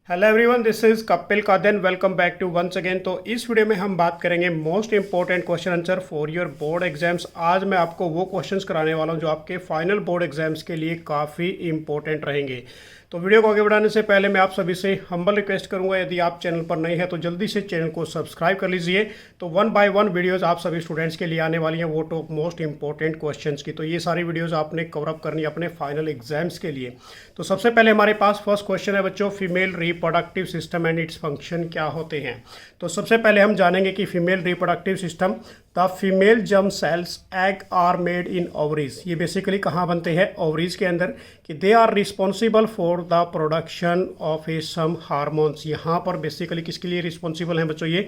Hello everyone, this is Kapil Kadan. Welcome back to once again. तो इस video में हम बात करेंगे most important question answer for your board exams. आज मैं आपको वो क्वेश्चंस कराने वाला हूं जो आपके फाइनल बोर्ड एग्जाम्स के लिए काफ़ी इंपॉर्टेंट रहेंगे। तो वीडियो को आगे बढ़ाने से पहले मैं आप सभी से हम्बल रिक्वेस्ट करूंगा, यदि आप चैनल पर नए हैं तो जल्दी से चैनल को सब्सक्राइब कर लीजिए। तो वन बाय वन वीडियोस आप सभी स्टूडेंट्स के लिए आने वाली हैं, वो टॉप मोस्ट इंपॉर्टेंट क्वेश्चंस की। तो ये सारी वीडियोस आपने कवर अप करनी है अपने फाइनल एग्जाम्स के लिए। तो सबसे पहले हमारे पास फर्स्ट क्वेश्चन है बच्चों, female reproductive system and its function क्या होते हैं। तो सबसे पहले हम जानेंगे कि female reproductive system, the female germ cells egg are made in ovaries. ये बेसिकली कहाँ बनते हैं? ओवरीज के अंदर। कि they are responsible for the production of a some hormones. यहाँ पर बेसिकली किसके लिए रिस्पॉन्सिबल हैं बच्चों? ये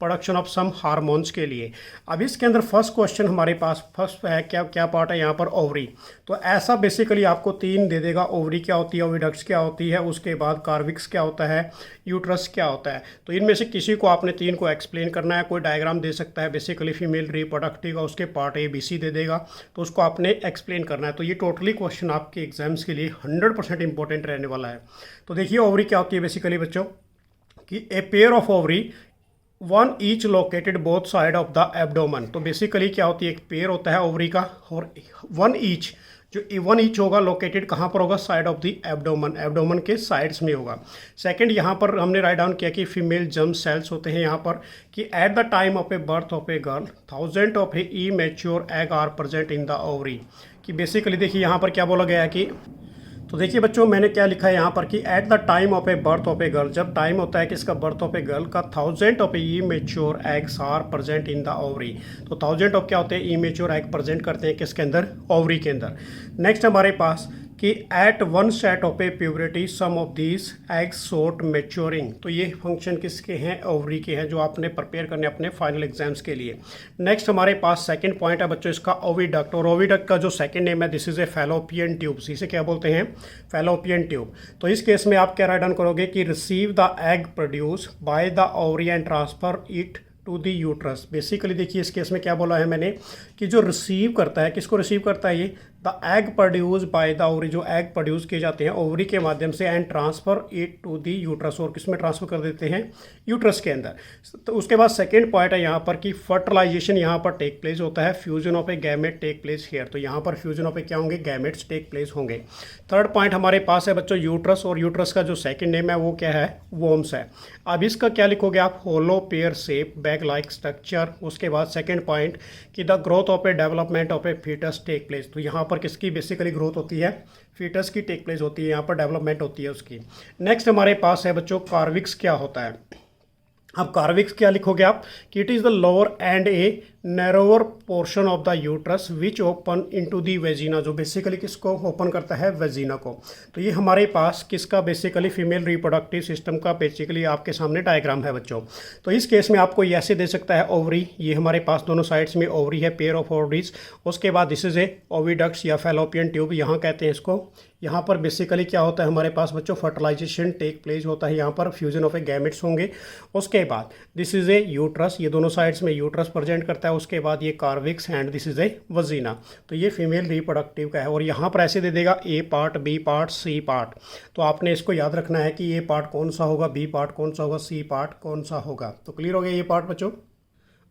प्रोडक्शन ऑफ सम हार्मोन्स के लिए। अब इसके अंदर फर्स्ट क्वेश्चन हमारे पास फर्स्ट है, क्या क्या पार्ट है यहाँ पर? ओवरी। तो ऐसा बेसिकली आपको तीन दे देगा। ओवरी क्या होती है, ओविडक्ट्स क्या होती है, उसके बाद कार्विक्स क्या होता है, यूट्रस क्या होता है। तो इनमें से किसी को आपने तीन को एक्सप्लेन करना है। कोई डायग्राम दे सकता है बेसिकली फीमेल रिप्रोडक्टिव का, उसके पार्ट ए बी सी दे देगा, तो उसको आपने एक्सप्लेन करना है। तो ये टोटली क्वेश्चन आपके एग्जाम्स के लिए 100% इंपॉर्टेंट रहने वाला है। तो देखिए ओवरी क्या होती है बेसिकली बच्चों, कि a pair of ovary one each located both side of the abdomen. तो बेसिकली क्या होती है, एक पेयर होता है ओवरी का, और वन ईच, जो वन ईच होगा लोकेटेड कहाँ पर होगा? Side of the abdomen, abdomen के साइड्स में होगा। सेकंड यहाँ पर हमने राइट डाउन किया कि फीमेल जर्म सेल्स होते हैं यहाँ पर, कि at the time of a birth of a girl 1000 of a immature egg are present in the ovary. कि बेसिकली देखिए यहाँ पर क्या बोला गया है कि, तो देखिए बच्चों मैंने क्या लिखा है यहाँ पर कि at the time of a birth of a girl, जब टाइम होता है किसका? बर्थ ऑफ ए गर्ल का, 1000 of a immature eggs are present in the ovary. तो 1000 ऑफ क्या होते हैं? इमेच्योर एग प्रेजेंट करते हैं किसके अंदर? ओवरी के अंदर। नेक्स्ट हमारे पास कि at one set of a puberty some of these eggs start maturing. तो ये फंक्शन किसके हैं? ओवरी के हैं, जो आपने प्रिपेयर करने अपने फाइनल एग्जाम्स के लिए। नेक्स्ट हमारे पास सेकंड पॉइंट है बच्चों इसका, ओविडक्ट। और ओविडक्ट का जो सेकंड नेम है, this is A fallopian tube. इसे क्या बोलते हैं? Fallopian tube. तो इस केस में आप क्या राइट डाउन करोगे कि receive the egg produce by the ovary and transfer it to the uterus. Basically देखिए इस केस में क्या बोला है मैंने, कि जो रिसीव करता है, किसको रिसीव करता है? ये the egg produce by the ovary, जो एग प्रोड्यूस किए जाते हैं ओवरी के माध्यम से, and transfer it to the uterus, और किस में ट्रांसफर कर देते हैं? यूट्रस के अंदर। तो उसके बाद सेकेंड पॉइंट है यहाँ पर कि फर्टिलाइजेशन यहाँ पर टेक प्लेस होता है, fusion of a gamete take place here. तो यहाँ पर फ्यूजन ऑफ ए क्या होंगे? गैमेट्स टेक प्लेस होंगे। थर्ड पॉइंट हमारे पास है बच्चों यूट्रस, और यूट्रस का जो सेकंड नेम है वो क्या है? वोम्स है। अब इसका क्या लिखोगे आप? Hollow pear shape bag like structure. उसके बाद सेकंड पॉइंट कि the growth of a development of a foetus take place. तो यहाँ पर किसकी बेसिकली ग्रोथ होती है? फीटस की टेक प्लेस होती है, यहाँ पर डेवलपमेंट होती है उसकी। नेक्स्ट हमारे पास है बच्चों कार्विक्स क्या होता है। अब कार्विक्स क्या लिखोगे आप कि it is the lower and A narrower portion of the uterus which open into the vagina. जो बेसिकली किसको ओपन करता है? वेजिना को। तो ये हमारे पास किसका? बेसिकली फीमेल रिप्रोडक्टिव सिस्टम का बेसिकली आपके सामने डायग्राम है बच्चों। तो इस केस में आपको ये ऐसे दे सकता है ओवरी, ये हमारे पास दोनों साइड्स में ओवरी है, पेयर ऑफ ओवरीज। उसके बाद दिस इज ए ओविडक्ट्स या फैलोपियन ट्यूब यहाँ कहते हैं इसको। यहाँ पर बेसिकली क्या होता है हमारे पास बच्चों? फर्टिलाइजेशन टेक प्लेस होता है, यहाँ पर फ्यूजन ऑफ ए गैमेट्स होंगे। उसके बाद दिस इज ए यूट्रस, ये दोनों साइड्स में यूट्रस प्रेजेंट करता है। उसके बाद ये कार्विक्स एंड दिस इज ए वजीना। तो ये फीमेल रिप्रोडक्टिव का है, और यहाँ पर ऐसे दे देगा A part, B part, C part. तो आपने इसको याद रखना है कि ए पार्ट कौन सा होगा, बी पार्ट कौन सा होगा, सी पार्ट कौन सा होगा। तो क्लियर हो गया ये पार्ट बच्चों।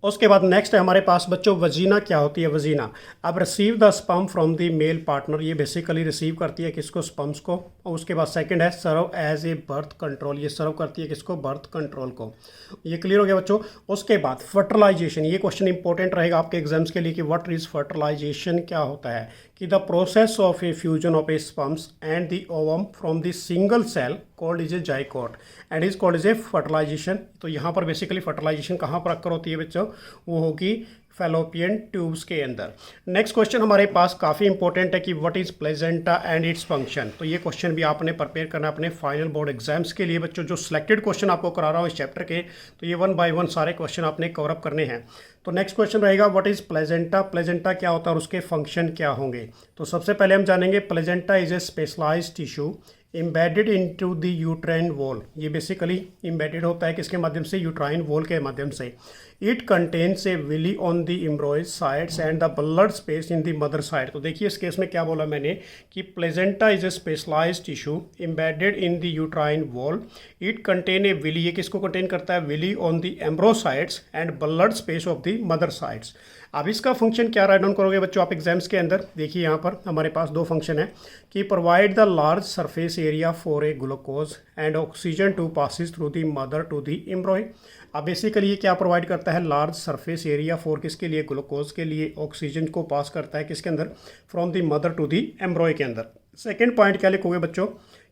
उसके बाद नेक्स्ट है हमारे पास बच्चों वजीना क्या होती है? वजीना अब receive the sperm from the male partner. ये बेसिकली रिसीव करती है किसको? स्पर्म्स को। और उसके बाद सेकंड है serve as a birth control. ये सर्व करती है किसको? बर्थ कंट्रोल को। ये क्लियर हो गया बच्चों। उसके बाद फर्टिलाइजेशन, ये क्वेश्चन इंपॉर्टेंट रहेगा आपके एग्जाम्स के लिए कि व्हाट इज फर्टिलाइजेशन क्या होता है? कि the process of a fusion of a sperms and the ovum from the single cell called is a zygote and is called is a fertilisation. तो यहाँ पर बेसिकली फर्टिलाइजेशन कहाँ पर अक्कर होती है बच्चों? वो होगी फैलोपियन ट्यूब्स के अंदर। नेक्स्ट क्वेश्चन हमारे पास काफ़ी इंपॉर्टेंट है कि what is placenta and its function. तो ये क्वेश्चन भी आपने प्रिपेयर करना अपने फाइनल बोर्ड एग्जाम्स के लिए बच्चों। जो सिलेक्टेड क्वेश्चन आपको करा रहा हूँ इस चैप्टर के, तो ये वन बाय वन सारे क्वेश्चन आपने कवर अप करने हैं। तो नेक्स्ट क्वेश्चन रहेगा व्हाट इज प्लेजेंटा। प्लेजेंटा क्या होता है और उसके फंक्शन क्या होंगे। तो सबसे पहले हम जानेंगे placenta is a specialised tissue embedded into the uterine wall, ये बेसिकली इम्बेडेड होता है किसके माध्यम से, यूट्राइन वॉल के माध्यम से। It contains a villi on the embryo's sides and the blood space in the mother side. तो देखिए इस केस में क्या बोला मैंने कि placenta is a specialised tissue embedded in the uterine wall. It contain a villi, ये किसको कंटेन करता है, villi on the embryo sides and blood space of the mother sides. अब इसका फंक्शन क्या राइट डाउन करोगे बच्चों आप एग्जाम्स के अंदर, देखिए यहाँ पर हमारे पास दो फंक्शन है कि provide the large surface area for a glucose and oxygen to passes through the mother to the embryo. अब बेसिकली ये क्या प्रोवाइड करता है, लार्ज सरफेस एरिया फॉर किसके लिए, ग्लूकोज के लिए, ऑक्सीजन को पास करता है किसके अंदर, from the mother to the embryo के अंदर। सेकेंड पॉइंट क्या लिखोगे बच्चों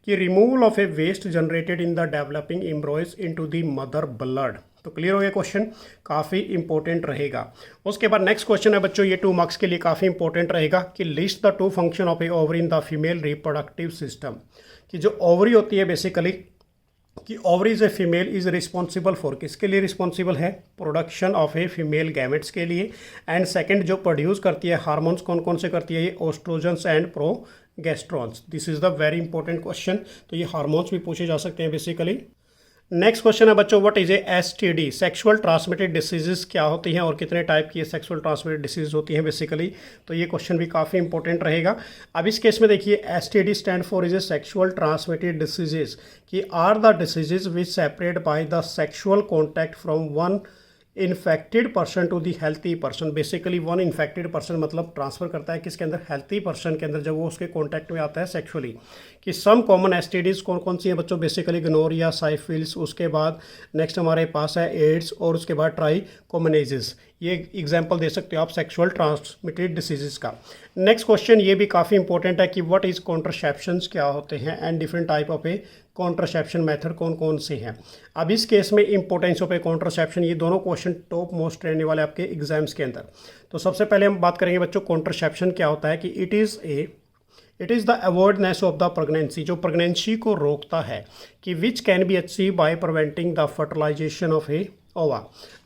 कि removal of a waste generated in the developing embryos into the mother blood. तो क्लियर हो गया क्वेश्चन, काफ़ी इंपॉर्टेंट रहेगा। उसके बाद नेक्स्ट क्वेश्चन है बच्चों, ये 2 मार्क्स के लिए काफ़ी इंपॉर्टेंट रहेगा कि list the 2 function of A ovary in the female reproductive system. कि जो ओवरी होती है बेसिकली कि ovary is a female is responsible for, किसके लिए रिस्पॉन्सिबल है, production of a female gametes के लिए। एंड सेकंड जो प्रोड्यूस करती है हार्मोन्स कौन कौन से करती है, ये oestrogens and progesterones. This is the very important question, तो ये हार्मोन्स भी पूछे जा सकते हैं बेसिकली। नेक्स्ट क्वेश्चन है बच्चों, what is a STD, sexual transmitted diseases क्या होती हैं और कितने टाइप की सेक्सुअल ट्रांसमिटेड डिसीज होती हैं बेसिकली। तो ये क्वेश्चन भी काफ़ी इंपॉर्टेंट रहेगा। अब इस केस में देखिए STD stand for is a sexual transmitted diseases कि are the diseases which separate by the sexual contact from one infected person to the healthy person. Basically one infected person मतलब transfer करता है किसके अंदर, healthy person के अंदर, जब वो उसके कॉन्टैक्ट में आता है सेक्सुअली। कि सम कॉमन एसटीडीज़ कौन कौन सी हैं बच्चों, बेसिकली गनोरिया, साइफिल्स, उसके बाद नेक्स्ट हमारे पास है एड्स और उसके बाद ट्राइकोमनेसिस। ये एग्जाम्पल दे सकते हो आप सेक्सुअल ट्रांसमिटेड डिसीजेस का। नेक्स्ट क्वेश्चन ये भी काफ़ी इंपॉर्टेंट है कि व्हाट इज़ कॉन्ट्रासेप्शंस क्या होते हैं and different type of A contraception method कौन कौन से हैं। अब इस केस में इंपॉर्टेंस ऑफ ए कॉन्ट्रासेप्शन, ये दोनों क्वेश्चन टॉप मोस्ट रहने वाले आपके एग्जाम्स के अंदर। तो सबसे पहले हम बात करेंगे बच्चों कॉन्ट्रासेप्शन क्या होता है कि it is the avoidance of the pregnancy, जो प्रेगनेंसी को रोकता है कि which can be achieve by preventing the fertilization of a ova.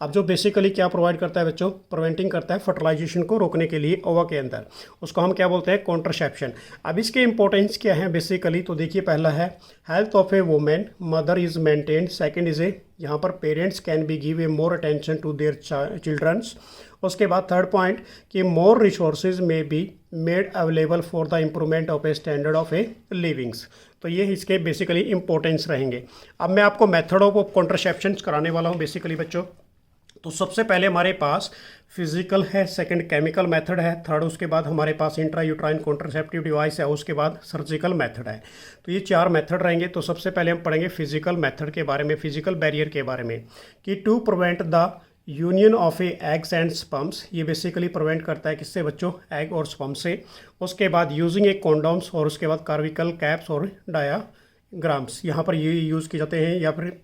अब जो बेसिकली क्या प्रोवाइड करता है बच्चों, प्रिवेंटिंग करता है फर्टिलाइजेशन को रोकने के लिए ओवा के अंदर, उसको हम क्या बोलते हैं, कॉन्ट्रासेप्शन। अब इसके इंपॉर्टेंस क्या है बेसिकली, तो देखिए पहला है health of a women, mother is maintained. Second is a, यहाँ पर parents can be give a more attention to their childrens. उसके बाद थर्ड पॉइंट कि more resources may be made available for the improvement of a standard of a livings. तो ये इसके basically importance रहेंगे। अब मैं आपको मेथड ऑफ कॉन्ट्रासेप्शन कराने वाला हूँ बेसिकली बच्चों। तो सबसे पहले हमारे पास फिजिकल है, सेकंड केमिकल मेथड है, थर्ड उसके बाद हमारे पास इंट्रा यूट्राइन कॉन्ट्रासेप्टिव डिवाइस है, उसके बाद सर्जिकल मेथड है। तो ये 4 मेथड रहेंगे। तो सबसे पहले हम पढ़ेंगे फिजिकल मेथड के बारे में, फिजिकल बैरियर के बारे में कि to prevent the union of a eggs and sperms. ये बेसिकली प्रिवेंट करता है किससे बच्चों, एग और स्पम से। उसके बाद यूजिंग ए कॉन्डोम्स और उसके बाद कार्विकल कैप्स और डायाग्राम्स, यहाँ पर ये यूज़ किए जाते हैं या फिर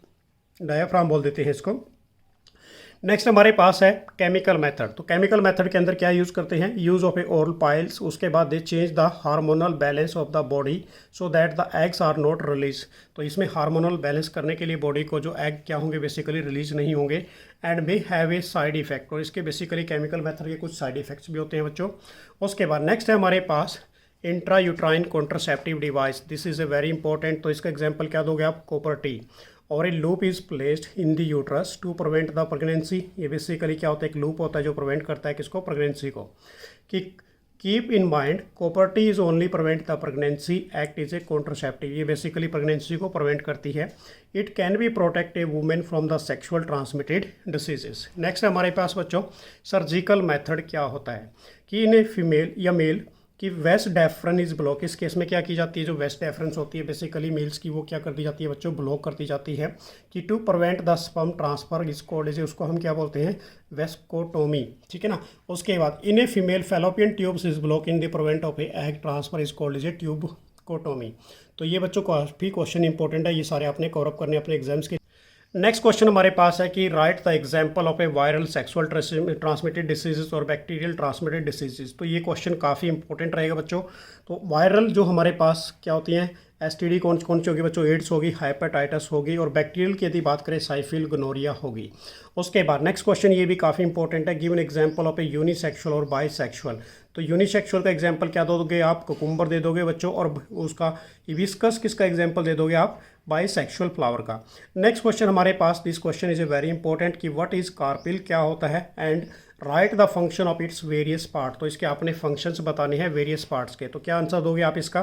डायाफ्राम बोल देते हैं इसको। नेक्स्ट हमारे पास है केमिकल मेथड। तो केमिकल मेथड के अंदर क्या यूज़ करते हैं, use of a oral pills. उसके बाद they change the hormonal balance of the body so that the eggs are not release. तो इसमें हार्मोनल बैलेंस करने के लिए बॉडी को जो एग क्या होंगे बेसिकली रिलीज नहीं होंगे and may have a side effect. और इसके बेसिकली केमिकल मेथड के कुछ साइड इफेक्ट्स भी होते हैं बच्चों। उसके बाद नेक्स्ट है हमारे पास intra uterine contraceptive device. This is a very important. तो इसका एग्जाम्पल क्या दोगे आप, कॉपर टी। और a loop is placed in the uterus to prevent the pregnancy. ये बेसिकली क्या होता है, एक लूप होता है जो प्रिवेंट करता है किसको, प्रेगनेंसी को। कि keep in mind copper T is only prevent the pregnancy, act is a contraceptive. ये बेसिकली प्रेगनेंसी को प्रिवेंट करती है। It can be protect A women from the sexual transmitted diseases. Next हमारे पास बच्चों सर्जिकल मेथड क्या होता है कि इन ए फीमेल या मेल कि वेस्ट डेफ्रन इज ब्लॉक। इस केस में क्या की जाती है, जो वेस्ट डेफ्रेंस होती है बेसिकली मेल्स की, वो क्या कर दी जाती है बच्चों, ब्लॉक कर दी जाती है। कि to prevent the sperm transfer is called is, उसको हम क्या बोलते हैं, वेस्कोटोमी। ठीक है ना। उसके बाद in a female fallopian tubes is block in the prevent of a egg transfer is called is a tubectomy. तो ये बच्चों काफ़ी क्वेश्चन इंपॉर्टेंट है, ये सारे आपने कवर अप करने अपने एग्जाम्स के। नेक्स्ट क्वेश्चन हमारे पास है कि right the example of A viral sexual transmitted diseases और बैक्टीरियल ट्रांसमिटेड डिसीजेस। तो ये क्वेश्चन काफ़ी इंपॉर्टेंट रहेगा बच्चों। तो वायरल जो हमारे पास क्या होती हैं, एसटीडी कौन सी होगी बच्चों, एड्स होगी, हाइपेटाइटिस होगी, और बैक्टीरियल की यदि बात करें साइफिल गोनोरिया होगी। उसके बाद नेक्स्ट क्वेश्चन ये भी काफ़ी इंपॉर्टेंट है, given example of A unisexual और बाईसेक्सुअल। तो यूनिसेक्सुअल का एग्जाम्पल क्या दोगे आप, कुकुम्बर दे दोगे बच्चों, और उसका हिबिस्कस किसका एग्जाम्पल दे दोगे आप, बाइसेक्सुअल फ्लावर का। नेक्स्ट क्वेश्चन हमारे पास, this question is a very important कि व्हाट इज कार्पिल, क्या होता है, and write the function of its various part. तो इसके आपने फंक्शंस बताने हैं वेरियस पार्ट्स के। तो क्या आंसर दोगे आप इसका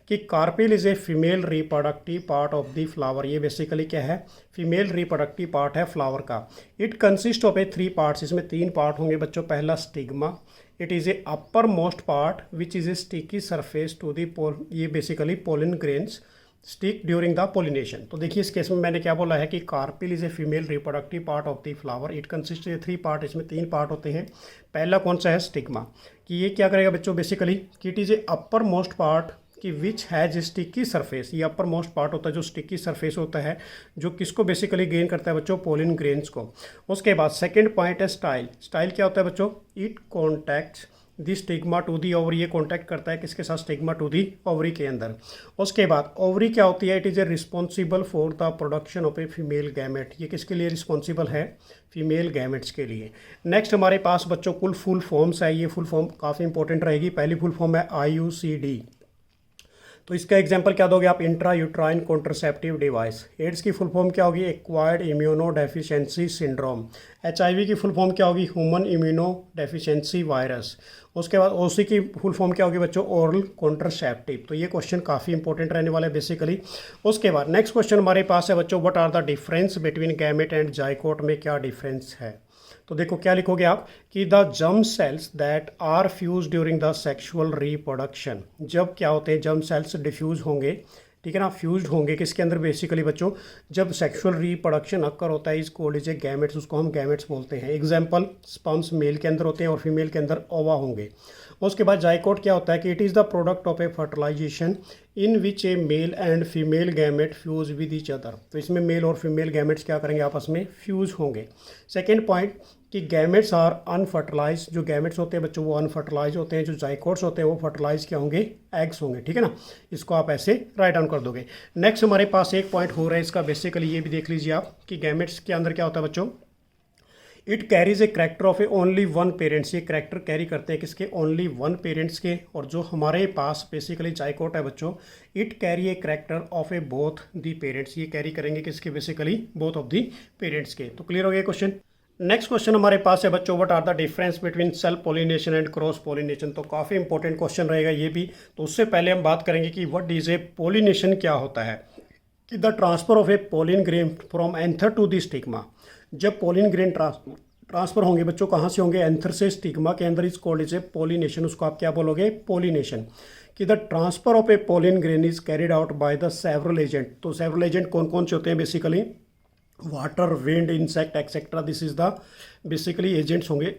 कि carpel is a female reproductive part of the flower. ये बेसिकली क्या है, फीमेल रिप्रोडक्टिव पार्ट है फ्लावर का। It consist of a 3 parts, इसमें 3 पार्ट होंगे बच्चों। पहला stigma, it is a upper most part which is a sticky surface to the pollen, ये basically pollen grains stick during the pollination. तो देखिए इस केस में मैंने क्या बोला है कि carpel is a female reproductive part of the flower. It consist a 3 part, इसमें 3 पार्ट होते हैं। पहला कौन सा है, स्टिग्मा, कि ये क्या करेगा बच्चों बेसिकली कि it is a upper most part कि विच हैज स्टिकी सरफेस। ये अपर मोस्ट पार्ट होता है जो स्टिकी सरफेस होता है, जो किसको बेसिकली गेन करता है बच्चों, पोलिन ग्रेन्स को। उसके बाद सेकेंड पॉइंट है स्टाइल। स्टाइल क्या होता है बच्चों, it contact the stigma to the ovary, ये कॉन्टैक्ट करता है किसके साथ, स्टिग्मा टू दी ओवरी के अंदर। उसके बाद ओवरी क्या होती है, it is A responsible for the production of a female gamete. ये किसके लिए रिस्पॉन्सिबल है, फीमेल गैमेट्स के लिए। नेक्स्ट हमारे पास बच्चों कुल फुल फॉर्म्स है, ये फुल फॉर्म काफ़ी इंपॉर्टेंट रहेगी। पहली फुल फॉर्म है IUCD, तो इसका एग्जांपल क्या दोगे आप, intra uterine contraceptive device. AIDS की फुल फॉर्म क्या होगी, acquired immuno deficiency syndrome. HIV की फुल फॉर्म क्या होगी, ह्यूमन इम्यूनो डेफिशिएंसी वायरस। उसके बाद OC की फुल फॉर्म क्या होगी बच्चों, ओरल कॉन्ट्रासेप्टिव। तो ये क्वेश्चन काफ़ी इंपॉर्टेंट रहने वाले बेसिकली। उसके बाद नेक्स्ट क्वेश्चन हमारे पास है बच्चों, what are the difference between gamete and zygote, में क्या डिफरेंस है। तो देखो क्या लिखोगे आप कि the germ cells that are fuse during the sexual reproduction. जब क्या होते हैं, जर्म सेल्स डिफ्यूज होंगे, ठीक है ना, फ्यूज्ड होंगे किसके अंदर बेसिकली बच्चों, जब सेक्सुअल रिप्रोडक्शन अक्कर होता है, इस कॉल्ड इज ए गैमेट्स, उसको हम गैमेट्स बोलते हैं। एग्जाम्पल स्पर्म्स मेल के अंदर होते हैं और फीमेल के अंदर ओवा होंगे। उसके बाद जाइकोट क्या होता है कि it is the product of a fertilization in which a male and female gamete fuse with each other. तो इसमें मेल और फीमेल गैमेट्स क्या करेंगे, आपस में फ्यूज होंगे। सेकेंड पॉइंट कि गैमेट्स आर अनफर्टिलाइज, जो गैमेट्स होते हैं बच्चों वो अनफर्टिलाइज होते हैं, जो जाइकोट्स होते हैं वो फर्टिलाइज क्या होंगे, एग्स होंगे, ठीक है ना। इसको आप ऐसे राइट डाउन कर दोगे। नेक्स्ट हमारे पास एक पॉइंट हो रहा है इसका, बेसिकली ये भी देख लीजिए आप कि गैमेट्स के अंदर क्या होता है बच्चों, it carries A character of A only one parents. ये करैक्टर कैरी करते हैं किसके, ओनली वन पेरेंट्स के। और जो हमारे पास बेसिकली जाइकोट है बच्चों, it carry A character of A both the parents. ये कैरी करेंगे किसके, basically both of the parents के। तो क्लियर हो गया क्वेश्चन। नेक्स्ट क्वेश्चन हमारे पास है बच्चों, what are the difference between self pollination and cross pollination. तो काफ़ी इंपॉर्टेंट क्वेश्चन रहेगा ये भी। तो उससे पहले हम बात करेंगे कि व्हाट इज ए पोलिनेशन, क्या होता है, कि the transfer of a pollen grain from anther to the stigma. जब पोलिन ग्रेन ट्रांसफर होंगे बच्चों, कहाँ से होंगे, एंथर से स्टिग्मा के अंदर, इस कॉल्ड इज ए पोलिनेशन। उसको आप क्या बोलोगे, पोलिनेशन। कि the transfer of a pollen grain is carried out by the several agent. तो सेवरल एजेंट कौन कौन से होते हैं basically, water, wind, insect etcetera, this is the basically agents होंगे।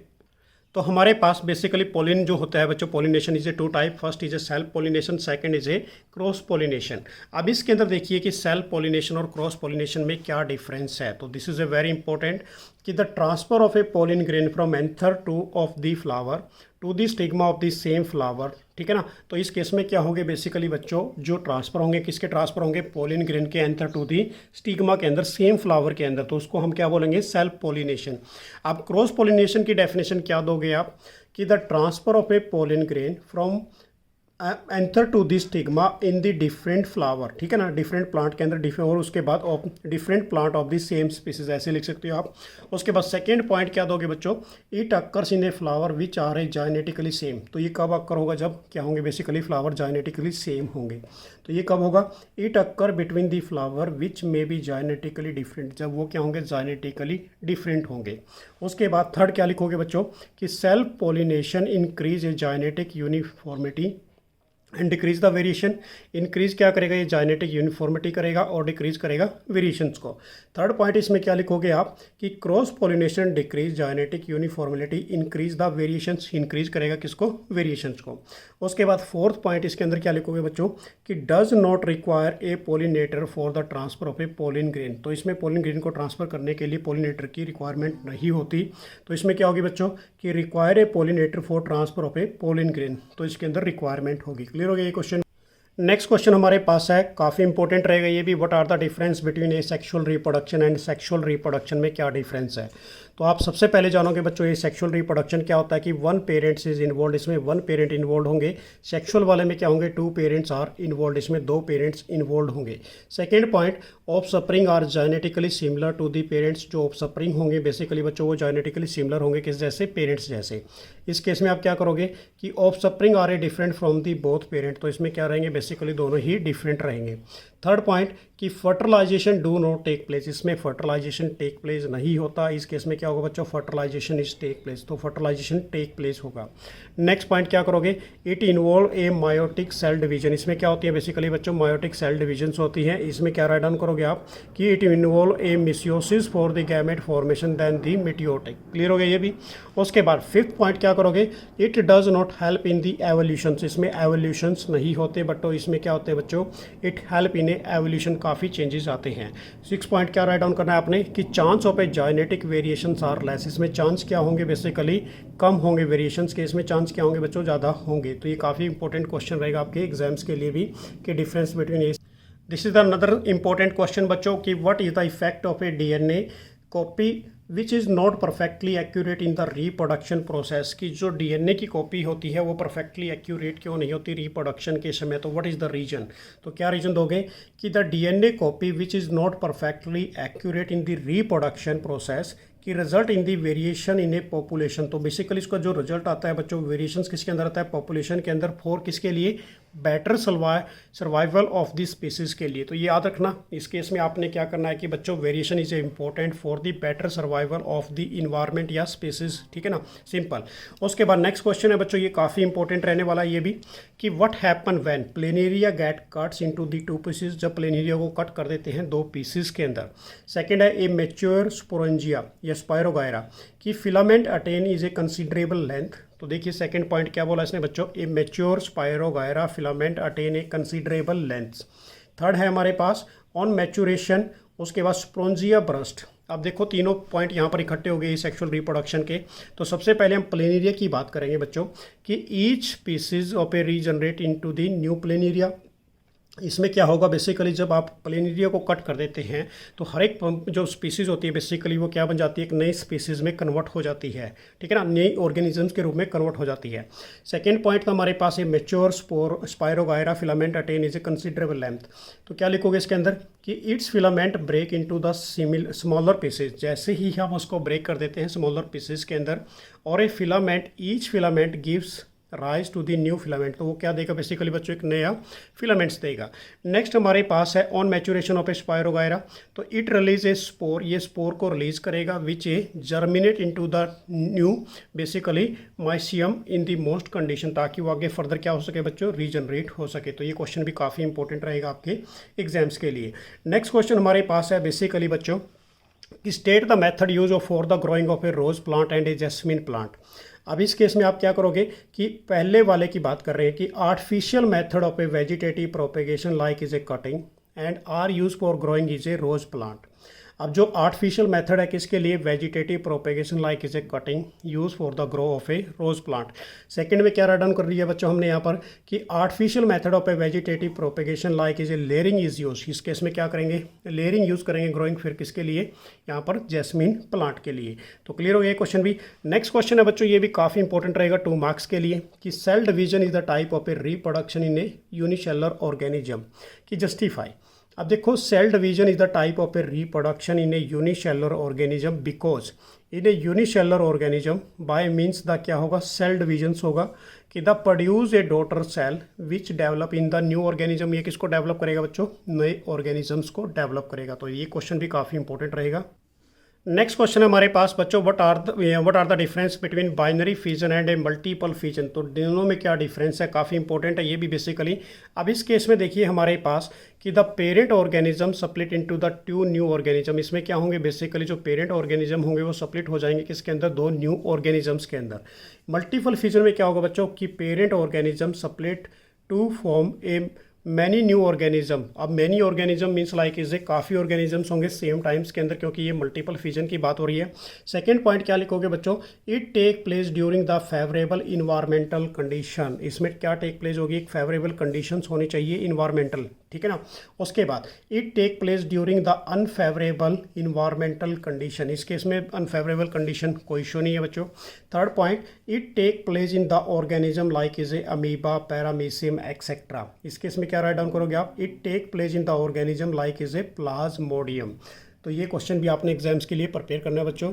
तो हमारे पास बेसिकली पोलिन जो होता है बच्चों, pollination is a 2 type, first is a self pollination, second is a cross pollination. अब इसके अंदर देखिए कि सेल्फ पोलिनेशन और क्रॉस पोलिनेशन में क्या डिफरेंस है। तो this is a very important कि the transfer of a pollen grain from anther to of the flower to the stigma of the same flower, ठीक है ना। तो इस केस में क्या होंगे बेसिकली बच्चों, जो ट्रांसफर होंगे किसके ट्रांसफर होंगे, पोलिन ग्रेन के एंथर टू दी स्टिग्मा के अंदर, सेम फ्लावर के अंदर। तो उसको हम क्या बोलेंगे, सेल्फ पोलिनेशन। अब क्रॉस पोलिनेशन की डेफिनेशन क्या दोगे आप कि the transfer of a pollen grain from anther to the stigma in the different flower, ठीक है ना, डिफरेंट प्लांट के अंदर डिफरेंट, और उसके बाद of different plant of the same species, ऐसे लिख सकते हो आप। उसके बाद सेकेंड पॉइंट क्या दोगे बच्चों, it occurs in a flower which are a genetically same. तो ये कब अक्कर होगा, जब क्या होंगे बेसिकली फ्लावर जाइनेटिकली सेम होंगे। तो ये कब होगा, it occur between the flower which may be genetically different, जब वो क्या होंगे, जाइनेटिकली डिफरेंट होंगे। उसके बाद थर्ड क्या लिखोगे बच्चों कि self pollination increase a genetic uniformity and decrease the variation. Increase क्या करेगा, ये जाइनेटिक यूनिफॉर्मिटी करेगा और डिक्रीज करेगा वेरिएशंस को। थर्ड पॉइंट इसमें क्या लिखोगे आप कि cross pollination decrease genetic uniformity, increase the variations, increase करेगा किसको, वेरिएशंस को। उसके बाद फोर्थ पॉइंट इसके अंदर क्या लिखोगे बच्चों कि does not require a pollinator for the transfer of a pollen grain. तो इसमें पोलिन ग्रेन को ट्रांसफर करने के लिए पोलिनेटर की रिक्वायरमेंट नहीं होती। तो इसमें क्या होगी बच्चों कि require a pollinator for transfer of a pollen grain, तो इसके अंदर रिक्वायरमेंट होगी। क्लियर हो गया ये क्वेश्चन। नेक्स्ट क्वेश्चन हमारे पास है, काफ़ी इंपॉर्टेंट रहेगा ये भी। What are the difference between asexual reproduction and sexual reproduction में क्या डिफरेंस है। तो आप सबसे पहले जानोगे बच्चों ये सेक्सुअल रिप्रोडक्शन क्या होता है कि वन पेरेंट्स इज इन्वॉल्व, इसमें वन पेरेंट इन्वॉल्व होंगे। सेक्सुअल वाले में क्या होंगे, टू पेरेंट्स आर इन्वॉल्व, इसमें दो पेरेंट्स इन्वॉल्व होंगे। Second point, offspring are genetically similar to the parents, जो ऑफ स्प्रिंग होंगे बेसिकली बच्चों वो जेनेटिकली सिमिलर होंगे किस जैसे, पेरेंट्स जैसे। इस केस में आप क्या करोगे कि offspring are a different from the both parent, तो इसमें क्या रहेंगे बेसिकली दोनों ही डिफरेंट रहेंगे। थर्ड पॉइंट कि fertilization do not take place, इसमें फर्टिलाइजेशन टेक प्लेस नहीं होता। इस केस में क्या होगा बच्चों, फर्टिलाइजेशन इज टेक प्लेस, तो फर्टिलाइजेशन टेक प्लेस होगा। नेक्स्ट पॉइंट क्या करोगे, it involve a meiotic cell division, इसमें क्या होती है बेसिकली बच्चों, मायोटिक सेल डिवीजन होती है। इसमें क्या राइट डाउन करोगे आप कि it involve a meiosis for the gamete formation then the mitotic. Clear हो गया ये भी। उसके बाद फिफ्थ पॉइंट क्या करोगे, it does not help in the evolution, इसमें एवोल्यूशंस नहीं होते बट तो इसमें क्या होते हैं बच्चों, इट हेल्प इन एवोल्यूशन, काफ़ी चेंजेस आते हैं। सिक्स पॉइंट क्या राइट डाउन करना है आपने कि chance of a genetic variations are less, इसमें चांस क्या होंगे बेसिकली कम होंगे, वेरिएशंस के इसमें चांस क्या होंगे बच्चों, ज़्यादा होंगे। तो ये काफ़ी इंपॉर्टेंट क्वेश्चन रहेगा आपके एग्जाम्स के लिए भी कि difference between A. This is another important question बच्चों कि what is the effect of A DNA copy which is not perfectly accurate in the reproduction process, की जो डीएनए की कॉपी होती है वो परफेक्टली एक्यूरेट क्यों नहीं होती रिप्रोडक्शन के समय, तो व्हाट इज़ द रीजन। तो क्या रीजन दोगे कि the DNA copy which is not perfectly accurate in the reproduction process कि result in the variation in a population, तो बेसिकली इसका जो रिजल्ट आता है बच्चों, वेरिएशंस किसके अंदर आता है, पॉपुलेशन के अंदर, फॉर किसके लिए, better survival of the species के लिए। तो ये याद रखना, इस केस में आपने क्या करना है कि बच्चों variation is important for the better survival of the environment या स्पीसीज, ठीक है ना, सिंपल। उसके बाद नेक्स्ट क्वेश्चन है बच्चों, ये काफ़ी इंपॉर्टेंट रहने वाला है ये भी कि what happen when planaria get cuts into the two pieces, जब प्लेनेरिया को कट कर देते हैं दो पीसेस के अंदर। सेकेंड है ए मैच्योर स्पोरेंजिया या स्पायरोगायरा की filament attain is a considerable length. तो देखिए सेकंड पॉइंट क्या बोला इसने बच्चों, a mature spirogyra filament attain a considerable length. Third है हमारे पास ऑन मैच्योरेशन, उसके बाद स्पोरेंजिया ब्रस्ट। अब देखो तीनों पॉइंट यहाँ पर इकट्ठे हो गए सेक्सुअल रिप्रोडक्शन के। तो सबसे पहले हम प्लेनेरिया की बात करेंगे बच्चों कि each pieces of A regenerate into the new planaria. इसमें क्या होगा बेसिकली, जब आप प्लेनेरिया को कट कर देते हैं तो हर एक जो स्पीसीज़ होती है बेसिकली वो क्या बन जाती है, एक नई स्पीसीज़ में कन्वर्ट हो जाती है, ठीक है ना, नई ऑर्गेनिजम्स के रूप में कन्वर्ट हो जाती है। सेकेंड पॉइंट तो हमारे पास है mature spirogyra filament attain is a considerable length. तो क्या लिखोगे इसके अंदर कि its filament break into the smaller pieces, जैसे ही हम उसको ब्रेक कर देते हैं स्मॉलर पीसेज के अंदर, और a filament each filament gives rise to the new filament, तो वो क्या देगा बेसिकली बच्चों, एक नया फिलामेंट्स देगा। नेक्स्ट हमारे पास है on maturation of a spirogyra, तो इट रिलीज ए स्पोर, ये स्पोर को रिलीज करेगा which a germinate into the new basically mycelium in the most condition, ताकि वो आगे फर्दर क्या हो सके बच्चों, रीजनरेट हो सके। तो ये क्वेश्चन भी काफ़ी इंपॉर्टेंट रहेगा आपके एग्जाम्स के लिए। नेक्स्ट क्वेश्चन हमारे पास है बेसिकली बच्चों कि state the method use of for the growing of a rose plant and a jasmine plant. अब इस केस में आप क्या करोगे कि पहले वाले की बात कर रहे हैं कि artificial method of a vegetative propagation like is a cutting and are use for growing is a rose plant. अब जो आर्टिफिशियल मेथड है किसके लिए, vegetative propagation like is a cutting use for the grow of a rose plant. Second में क्या run कर रही है बच्चों हमने यहाँ पर कि artificial method of a vegetative propagation like is A layering is use, इस केस में क्या करेंगे, लेयरिंग यूज करेंगे ग्रोइंग, फिर किसके लिए, यहाँ पर जैस्मिन प्लांट के लिए। तो क्लियर हो गया क्वेश्चन भी। नेक्स्ट क्वेश्चन है बच्चों, ये भी काफ़ी इंपॉर्टेंट रहेगा 2 मार्क्स के लिए कि cell division is the type of a reproduction in a unicellular organism की जस्टिफाई। अब देखो cell division is the type of a reproduction in a unicellular organism because in a unicellular organism by means the क्या होगा, cell divisions होगा कि the produce a daughter cell which develop in the new organism, ये किसको develop करेगा बच्चों, नए organisms को डेवलप करेगा। तो ये क्वेश्चन भी काफ़ी इंपॉर्टेंट रहेगा। नेक्स्ट क्वेश्चन है हमारे पास बच्चों, what are the difference between binary fission and a multiple fission. तो दोनों में क्या डिफरेंस है, काफ़ी इंपॉर्टेंट है ये भी बेसिकली। अब इस केस में देखिए हमारे पास कि the parent organism split into the 2 new organism, इसमें क्या होंगे बेसिकली जो पेरेंट ऑर्गेनिज्म होंगे वो स्प्लिट हो जाएंगे किसके अंदर, 2 न्यू ऑर्गेनिजम्स के अंदर। मल्टीपल फिजन में क्या होगा बच्चों कि parent organism split to form a many new organism. अब many organism means like is a काफ़ी ऑर्गेनिजम्स होंगे सेम टाइम्स के अंदर, क्योंकि ये मल्टीपल फिजन की बात हो रही है। सेकेंड पॉइंट क्या लिखोगे बच्चों, it take place during the favourable environmental condition. इसमें क्या टेक प्लेस होगी, एक फेवरेबल कंडीशंस होनी चाहिए इन्वायरमेंटल, ठीक है ना। उसके बाद it take place during the unfavourable environmental condition, इस केस में अनफेवरेबल कंडीशन कोई इशू नहीं है बच्चों। Third point, it take place in the organism like is a amoeba, paramecium etcetera. इस केस में क्या राइट डाउन करोगे आप, it take place in the organism like is a plasmodium. तो ये क्वेश्चन भी आपने एग्जाम्स के लिए प्रिपेयर करना है बच्चों।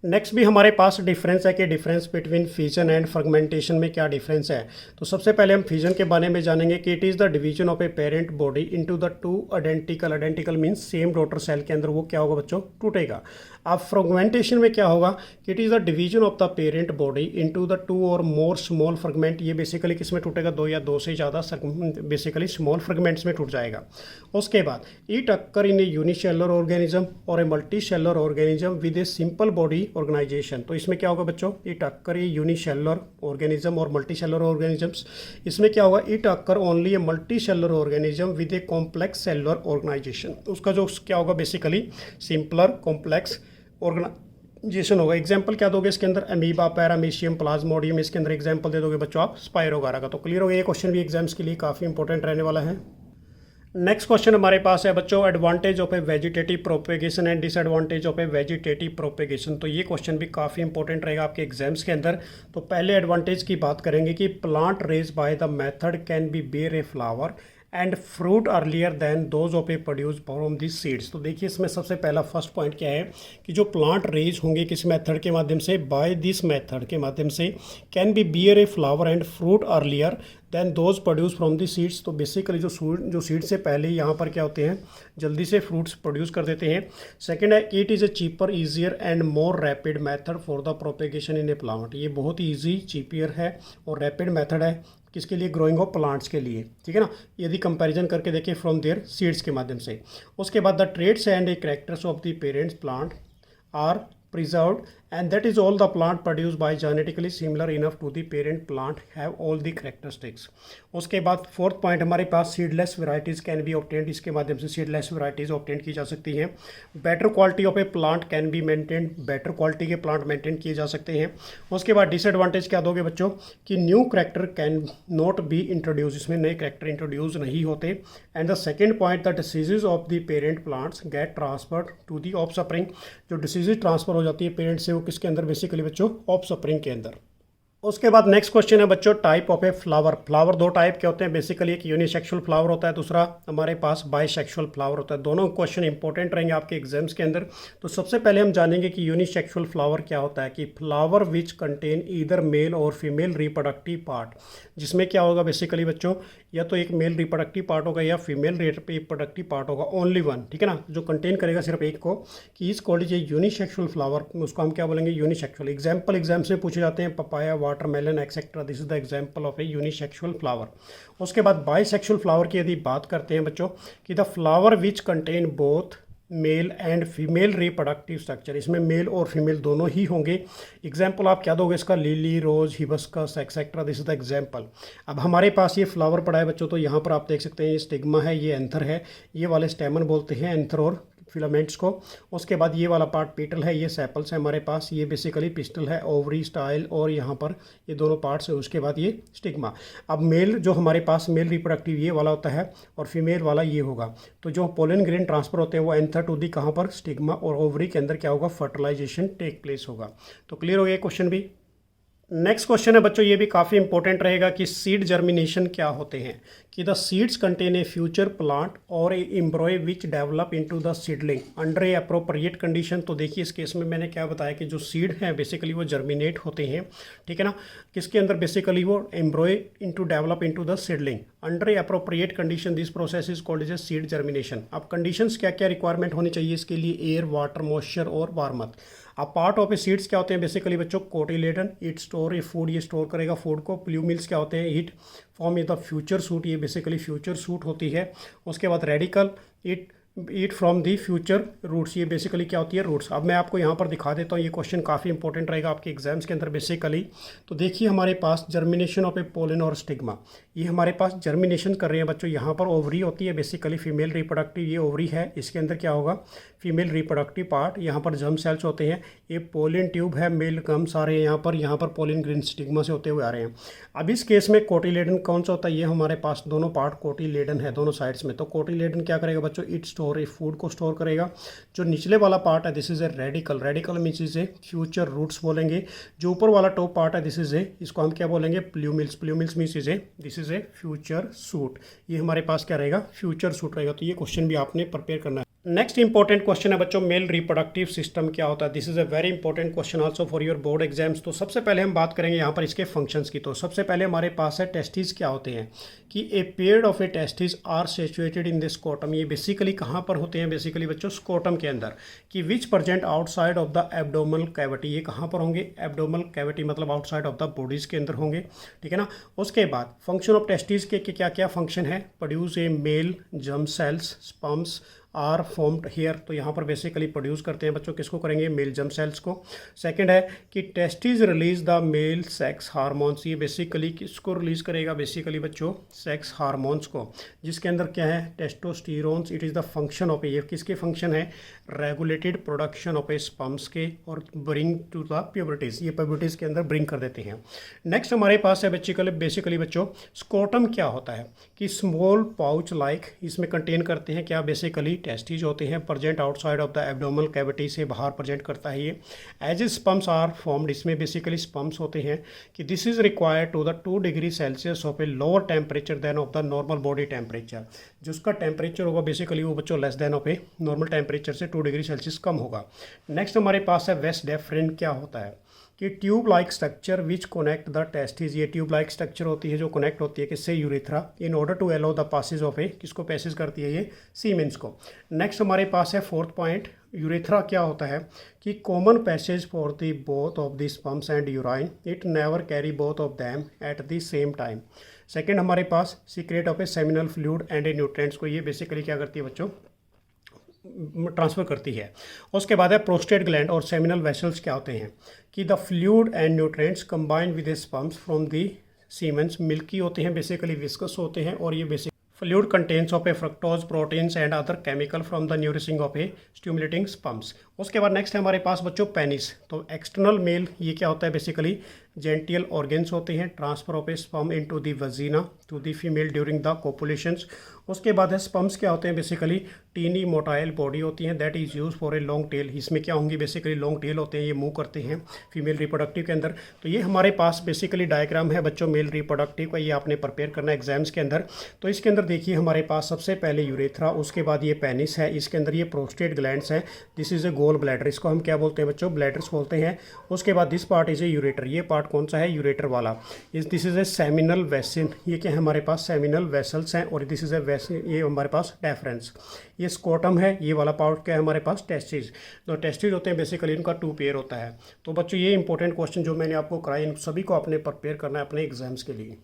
नेक्स्ट भी हमारे पास डिफरेंस है कि difference between fission and fragmentation में क्या डिफरेंस है। तो सबसे पहले हम फिजन के बारे में जानेंगे कि it is the division of a parent body into the two identical means same daughter cell के अंदर वो क्या होगा बच्चों, टूटेगा। अब फ्रेगमेंटेशन में क्या होगा कि it is the division of the parent body into the to और मोर स्मॉल फ्रेगमेंट। ये बेसिकली किस में टूटेगा, दो या दो से ज़्यादा बेसिकली स्मॉल फ्रेगमेंट्स में टूट जाएगा। उसके बाद it occur in a unicellular organism और a multicellular organism with a simple body organization. तो इसमें क्या होगा बच्चों, it occur a unicellular organism और मल्टीसेलुलर ऑर्गेनिजम्स। इसमें क्या होगा, it occur only a multicellular organism with a complex cellular organization. उसका जो क्या होगा बेसिकली सिंपलर कॉम्प्लेक्स ऑर्गेनाइजेशन होगा। एग्जाम्पल क्या दोगे इसके अंदर, अमीबा, पैरामीशियम, प्लाज्मोडियम, इसके अंदर एग्जाम्पल दे दोगे बच्चों आप स्पाइरोगारा का। तो क्लियर हो गया, ये क्वेश्चन भी एग्जाम्स के लिए काफ़ी इंपॉर्टेंट रहने वाला है। नेक्स्ट क्वेश्चन हमारे पास है बच्चों, advantage of a vegetative propagation and disadvantage of a vegetative propagation. तो ये क्वेश्चन भी काफ़ी इंपॉर्टेंट रहेगा आपके एग्जाम्स के अंदर। तो पहले एडवांटेज की बात करेंगे कि plant raise by the method can be bear a flower and fruit earlier than those of a produce from this seeds. तो देखिए इसमें सबसे पहला फर्स्ट पॉइंट क्या है कि जो प्लांट रेज होंगे किस मेथड के माध्यम से, बाय दिस मेथड के माध्यम से, can be bear a flower and fruit earlier than those produce from the seeds. तो बेसिकली जो सीड से पहले यहाँ पर क्या होते हैं, जल्दी से फ्रूट्स प्रोड्यूस कर देते हैं। सेकेंड है, it is A cheaper, easier and more rapid method for the propagation in A plant. ये बहुत ही ईजी, चीपियर है और रैपिड मैथड है किसके लिए, ग्रोइंग ऑफ प्लांट्स के लिए, ठीक है ना। यदि कंपैरिजन करके देखें फ्रॉम देयर सीड्स के माध्यम से। उसके बाद the traits and a characters of the parents plant are preserved and that is all the plant produced by genetically similar enough to the parent plant have all the characteristics। उसके बाद fourth point हमारे पास seedless varieties can be obtained, इसके माध्यम से seedless varieties obtain की जा सकती हैं। Better quality of A plant can be maintain, better quality के प्लांट मेंटेन किए जा सकते हैं। उसके बाद डिसएडवांटेज क्या दोगे बच्चों कि new character can not be introduce, इसमें नए करेक्टर इंट्रोड्यूस नहीं होते। And the second point, the diseases of the parent plants get transferred to the offspring. जो डिसीजेज ट्रांसफर हो जाती है पेरेंट से, वो किसके अंदर बेसिकली बच्चों, ऑफस्प्रिंग के अंदर। उसके बाद नेक्स्ट क्वेश्चन है बच्चों, type of a flower. Flower दो टाइप के होते हैं बेसिकली, एक यूनिसेक्सुअल फ्लावर होता है, दूसरा हमारे पास बाइसेक्सुअल फ्लावर होता है। दोनों क्वेश्चन इंपॉर्टेंट रहेंगे आपके एग्जाम्स के अंदर। तो सबसे पहले हम जानेंगे कि यूनिसेक्सुअल फ्लावर क्या होता है, कि flower which contain either male और फीमेल रिप्रोडक्टिव पार्ट, जिसमें क्या होगा बेसिकली बच्चों, या तो एक मेल रिप्रोडक्टिव पार्ट होगा या फीमेल रिप्रोडक्टिव पार्ट होगा, ओनली वन, ठीक है ना, जो कंटेन करेगा सिर्फ एक को, कि इस कॉलेज यूनिसेक्सुअल फ्लावर, उसको हम क्या बोलेंगे, यूनिसेक्सुअल। एग्जाम्पल एग्जाम्स में पूछे जाते हैं, papaya, watermelon etcetera, this is the example of A unisexual flower. उसके बाद बाइसेक्सुअल फ्लावर की यदि बात करते हैं बच्चों, कि the flower which contain both male and female reproductive structure, इसमें मेल और फीमेल दोनों ही होंगे। एग्जाम्पल आप क्या दोगे इसका, lily, rose, hibiscus etcetera, this is the example. अब हमारे पास ये फ्लावर पड़ा है बच्चों, तो यहाँ पर आप देख सकते हैं ये स्टिग्मा है, ये एंथर है, ये वाले स्टेमन बोलते हैं एंथर और फिलामेंट्स को। उसके बाद ये वाला पार्ट पेटल है, ये सेपल्स है हमारे पास, ये बेसिकली पिस्टल है, ओवरी, स्टाइल, और यहाँ पर ये दोनों पार्ट्स है। उसके बाद ये स्टिग्मा। अब मेल जो हमारे पास मेल रिप्रोडक्टिव ये वाला होता है और फीमेल वाला ये होगा। तो जो पोलन ग्रेन ट्रांसफर होते हैं वो एंथर टू दी कहाँ पर, स्टिग्मा, और ओवरी के अंदर क्या होगा, फर्टिलाइजेशन टेक प्लेस होगा। तो क्लियर हो गया क्वेश्चन भी। नेक्स्ट क्वेश्चन है बच्चों, ये भी काफ़ी इंपॉर्टेंट रहेगा कि सीड जर्मिनेशन क्या होते हैं, कि the seeds contain a future plant और a embryo which develop into the seedling under a appropriate condition. तो देखिए इस केस में मैंने क्या बताया कि जो सीड हैं बेसिकली वो जर्मिनेट होते हैं, ठीक है ना, किसके अंदर बेसिकली वो embryo into develop into the seedling under a appropriate condition. This process is called as a seed germination. अब कंडीशंस क्या क्या रिक्वायरमेंट होनी चाहिए इसके लिए, एयर, वाटर, मॉइस्चर और वार्मथ। अब पार्ट ऑफ ए सीड्स क्या होते हैं बेसिकली बच्चों, cotyledon, it store a food, ये स्टोर करेगा फूड को। प्लूमिल्स क्या होते हैं, it form is the future shoot, ये बेसिकली फ्यूचर सूट होती है। उसके बाद radicle, it eat from the future roots, ये बेसिकली क्या होती है, रूट्स। अब मैं आपको यहाँ पर दिखा देता हूँ, ये क्वेश्चन काफ़ी इंपॉर्टेंट रहेगा आपके एग्जाम्स के अंदर बेसिकली। तो देखिए हमारे पास जर्मिनेशन ऑफ ए पोलन और स्टिग्मा, ये हमारे पास जर्मिनेशन कर रहे हैं बच्चों। यहाँ पर ओवरी होती है बेसिकली फीमेल रिप्रोडक्टिव, ये ओवरी है, इसके अंदर क्या होगा, फीमेल रिप्रोडक्टिव पार्ट, यहाँ पर जर्म सेल्स होते हैं। ये पोलन ट्यूब है, मेल गम्स आ रहे हैं यहाँ पर पोलन ग्रेन स्टिग्मा से होते हुए आ रहे हैं। अब इस केस में कोटिलेडन कौन सा होता है, ये हमारे पास दोनों पार्ट कोटिलेडन है दोनों साइड्स में। तो कोटिलेडन क्या करेगा बच्चों, इट स्टोर ए फूड को स्टोर करेगा। जो निचले वाला पार्ट है this is a radicle, radicle means is a future roots बोलेंगे। जो ऊपर वाला टॉप पार्ट है दिस इज ए, इसको हम क्या बोलेंगे, plumules, plumules means is a, this is a future shoot. ये हमारे पास क्या रहेगा, फ्यूचर सूट रहेगा। तो ये क्वेश्चन भी आपने प्रिपेयर करना है। नेक्स्ट इंपॉर्टेंट क्वेश्चन है बच्चों, मेल रिप्रोडक्टिव सिस्टम क्या होता है। This is a very important question also for your board exams. तो सबसे पहले हम बात करेंगे यहाँ पर इसके फंक्शंस की। तो सबसे पहले हमारे पास है टेस्टिस क्या होते हैं, कि a pair of a testis are situated in the scrotum. ये बेसिकली कहाँ पर होते हैं बेसिकली बच्चों, स्कोटम के अंदर। कि which present outside of the abdominal cavity, ये कहाँ पर होंगे, एब्डोमल कैविटी मतलब आउटसाइड ऑफ द बॉडीज के अंदर होंगे, ठीक है ना। उसके बाद फंक्शन ऑफ टेस्टिस के क्या क्या फंक्शन है, produce a male germ cells, sperms are formed here. तो यहाँ पर बेसिकली प्रोड्यूस करते हैं बच्चों, किसको करेंगे, मेल जर्म सेल्स को। सेकंड है कि testis release the male sex hormones, ये बेसिकली किसको रिलीज करेगा बेसिकली बच्चों, सेक्स हार्मोन्स को, जिसके अंदर क्या है, testosterones. It is the function of a, ये किसके फंक्शन है, regulated production of a sperms के, और ब्रिंग टू द प्यूबर्टीज, ये प्यूबर्टीज के अंदर ब्रिंग कर देते हैं। नेक्स्ट हमारे पास है बेसिकली बच्चों, स्कोटम क्या होता है, कि स्मॉल पाउच लाइक, इसमें कंटेन करते हैं क्या, बेसिकली टेस्टिज होते हैं, present outside of the abdominal cavity से बाहर प्रेजेंट करता है ये। As a sperms are formed, इसमें बेसिकली स्पर्म्स होते हैं। कि this is required to the 2 degree celsius of a lower temperature than of the normal body temperature. जो उसका टेम्परेचर होगा बेसिकली वो बच्चों less than of a normal temperature से 2 डिग्री सेल्सियस कम होगा। नेक्स्ट हमारे पास है वेस्ट डेफरेंट क्या होता है, कि tube like structure which connect the testis, ये ट्यूब लाइक स्ट्रक्चर होती है जो कनेक्ट होती है किससे, urethra, in order to allow the passage of a, किसको पैसेज करती है ये, सीमेंस को। नेक्स्ट हमारे पास है फोर्थ पॉइंट, यूरेथ्रा क्या होता है, कि common passage for the both of the sperms and urine, it never carry both of them at the same time. Second हमारे पास secrete of a seminal fluid and a nutrients को, ये basically क्या करती है बच्चों, ट्रांसफ़र करती है। उसके बाद है प्रोस्टेट ग्लैंड और सेमिनल वेसल्स क्या होते हैं, कि the fluid and nutrients combined with sperms from the semens, milky होते हैं बेसिकली, विस्कस होते हैं, और ये basic fluid contains of a fructose proteins and other chemical from the nourishing of a stimulating sperms. उसके बाद नेक्स्ट है हमारे पास बच्चों पेनिस। तो एक्सटर्नल मेल ये क्या होता है बेसिकली, जेंटियल ऑर्गेन्स होते हैं, transfer of a sperm into the vagina to the female during the copulations. उसके बाद है स्पर्म्स क्या होते हैं बेसिकली, टीनी मोटाइल बॉडी होती हैं, that is use for a long tail. इसमें क्या होंगी बेसिकली, लॉन्ग टेल होते हैं, ये मूव करते हैं फीमेल रिप्रोडक्टिव के अंदर। तो ये हमारे पास बेसिकली डायग्राम है बच्चों मेल रिप्रोडक्टिव का, ये आपने प्रिपेयर करना है एग्जाम्स के अंदर। तो इसके अंदर देखिए हमारे पास सबसे पहले यूरेथ्रा, उसके बाद ये पेनिस है, इसके अंदर ये प्रोस्टेट ग्लैंड्स है, this is A gall bladder, इसको हम क्या बोलते हैं बच्चों, ब्लैडर्स बोलते हैं। उसके बाद this part is a ureter, ये पार्ट कौन सा है, यूरेटर वाला। This is A seminal basin, ये क्या है हमारे पास, सेमिनल वेसल्स हैं, और दिस इज़ ए वेसिन, ये हमारे पास डेफरेंस। ये स्कोटम है, ये वाला पार्ट क्या है हमारे पास, टेस्टिस। तो टेस्टिस होते हैं बेसिकली, इनका 2 पेयर होता है। तो बच्चों ये इंपॉर्टेंट क्वेश्चन जो मैंने आपको कराए, इन सभी को आपने प्रिपेयर करना है अपने एग्जाम्स के लिए।